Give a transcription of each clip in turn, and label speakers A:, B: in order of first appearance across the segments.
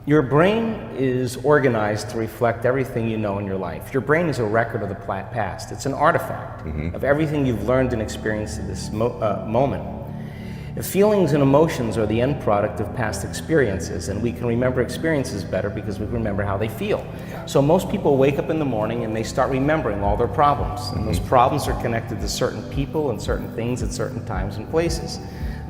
A: Your brain is organized to reflect everything you know in your life. Your brain is a record of the past. It's an artifact of everything you've learned and experienced at this moment. Feelings and emotions are the end product of past experiences, and we can remember experiences better because we remember how they feel. So most people wake up in the morning and they start remembering all their problems, and those problems are connected to certain people and certain things at certain times and places.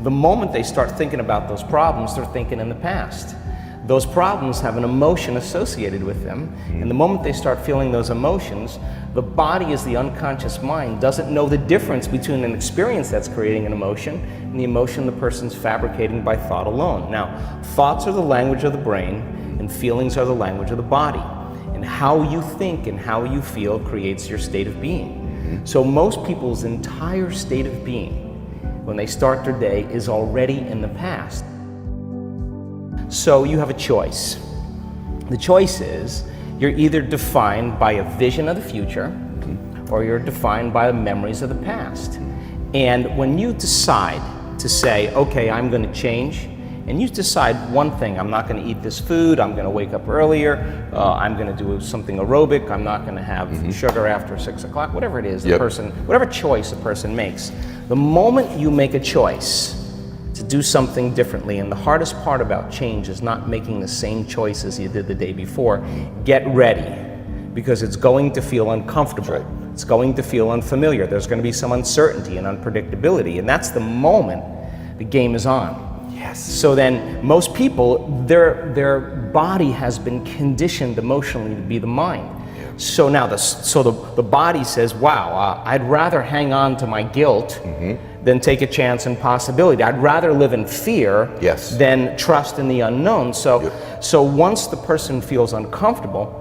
A: The moment they start thinking about those problems, they're thinking in the past. Those problems have an emotion associated with them, and the moment they start feeling those emotions, the body, as the unconscious mind, doesn't know the difference between an experience that's creating an emotion and the emotion the person's fabricating by thought alone. Now, thoughts are the language of the brain, and feelings are the language of the body. And how you think and how you feel creates your state of being. So most people's entire state of being, when they start their day, is already in the past. So you have a choice. The choice is you're either defined by a vision of the future or you're defined by the memories of the past. And when you decide to say, okay, I'm going to change, and you decide one thing: I'm not going to eat this food, I'm going to wake up earlier, I'm going to do something aerobic, I'm not going to have sugar after 6 o'clock, whatever it is, the person, whatever choice a person makes. The moment you make a choice to do something differently, and the hardest part about change is not making the same choices you did the day before, get ready, because it's going to feel uncomfortable. It's going to feel unfamiliar. There's going to be some uncertainty and unpredictability, and that's the moment the game is on. Yes. So then most people, their body has been conditioned emotionally to be the mind. So now the body says, wow, I'd rather hang on to my guilt than take a chance and possibility. I'd rather live in fear than trust in the unknown. So once the person feels uncomfortable,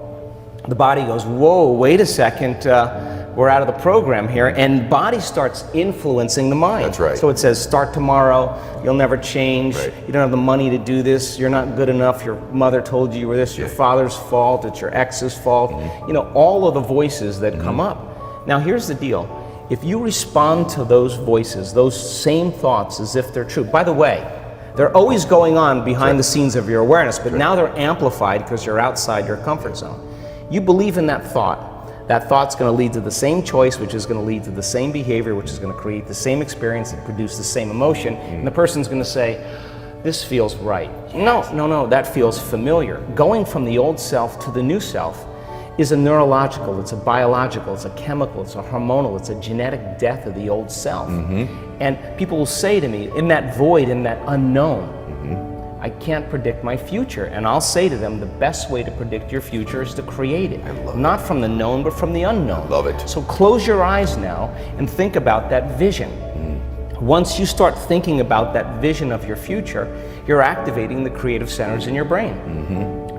A: the body goes, whoa, wait a second, we're out of the program here, and body starts influencing the mind.
B: That's right.
A: So it says, start tomorrow, you'll never change, you don't have the money to do this, you're not good enough, your mother told you were this, your father's fault, it's your ex's fault, you know, all of the voices that come up. Now here's the deal, if you respond to those voices, those same thoughts as if they're true, by the way, they're always going on behind the scenes of your awareness, but now they're amplified because you're outside your comfort zone. You believe in that thought's going to lead to the same choice, which is going to lead to the same behavior, which is going to create the same experience and produce the same emotion, and the person's going to say, this feels right. No, that feels familiar. Going from the old self to the new self is a neurological, it's a biological, it's a chemical, it's a hormonal, it's a genetic death of the old self. And people will say to me, in that void, in that unknown, I can't predict my future. And I'll say to them, the best way to predict your future is to create it. Not from the known, but from the unknown.
B: I love it.
A: So close your eyes now and think about that vision. Once you start thinking about that vision of your future, you're activating the creative centers in your brain.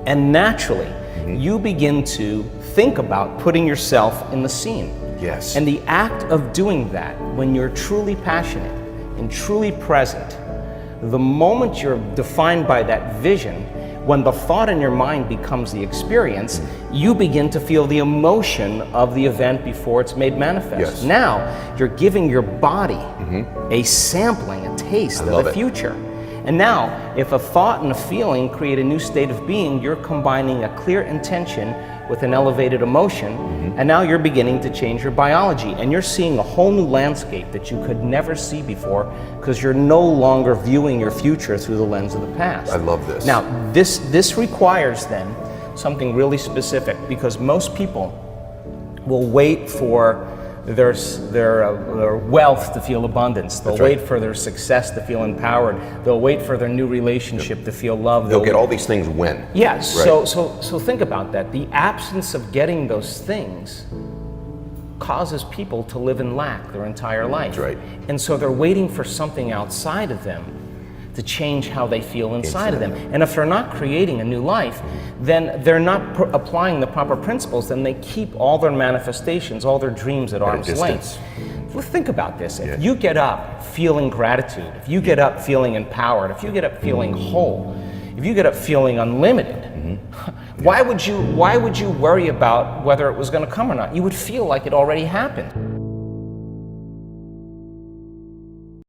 A: And naturally, you begin to think about putting yourself in the scene.
B: Yes.
A: And the act of doing that, when you're truly passionate and truly present, the moment you're defined by that vision, when the thought in your mind becomes the experience, you begin to feel the emotion of the event before it's made manifest. Now, you're giving your body a sampling, a taste of the future. And now, if a thought and a feeling create a new state of being, you're combining a clear intention with an elevated emotion, and now you're beginning to change your biology, and you're seeing a whole new landscape that you could never see before because you're no longer viewing your future through the lens of the past.
B: I love this.
A: Now, this requires then something really specific, because most people will wait for their wealth to feel abundance. They'll wait for their success to feel empowered. They'll wait for their new relationship to feel loved.
B: They'll get all these things when.
A: Yes. So think about that. The absence of getting those things causes people to live in lack their entire life.
B: That's right.
A: And so they're waiting for something outside of them to change how they feel inside of them. And if they're not creating a new life, then they're not applying the proper principles, then they keep all their manifestations, all their dreams at arm's length. Well, think about this. If you get up feeling gratitude, if you get up feeling empowered, if you get up feeling whole, if you get up feeling unlimited, why would you worry about whether it was going to come or not? You would feel like it already happened.